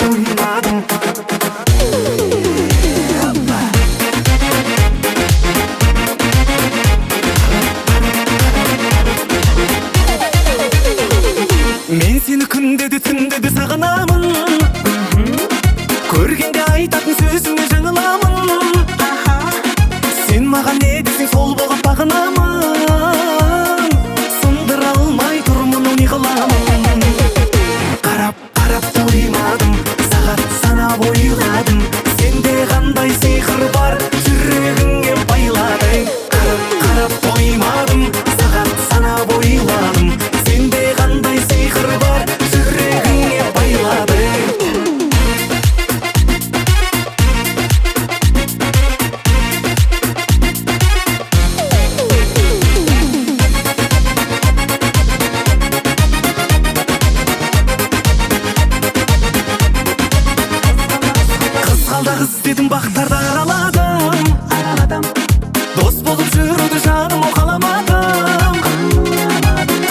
тоймадым. Мен сені күнде де түнде де сағынамын. Көргенде айтатын сөзіңе жаңыламын. Сен маған не десең сол болып бағынамын. Сындыра алмай тұрмын не қыламын. Қарап қарап тоймадым, сағат санап ойладым. Сенде қандай сиқыр бар, жүрегіңе байладың. Қарап қарап тоймадым, сағат санап ойладым. Сенде қандай сиқыр бар, жүрегіңе байладың. Қыз дедім, бақтарды араладым. Дос болып жүруді жаным қаламадым.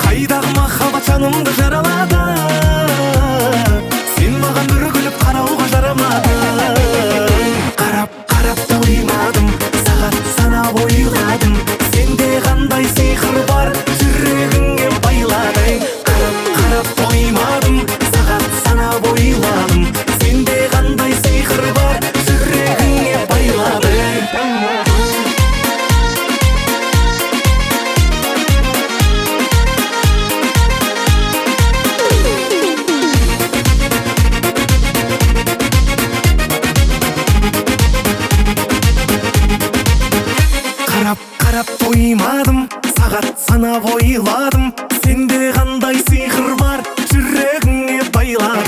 Қайдағы махаббат жанымды жаралады. Сен маған бір күліп қарауға жарамады. Қарап қарап тоймадым, сағат санап ойладым. Сенде қандай сиқыр бар, жүрегіңе байладың. Қарап қарап тоймадым, сағат санап ойладым. Сенде қандай сиқыр бар, жүрегіңе байладың. Қарап қарап тоймадым, сағат санап ойладым. Сенде қандай сиқыр бар, жүрегіңе байладың.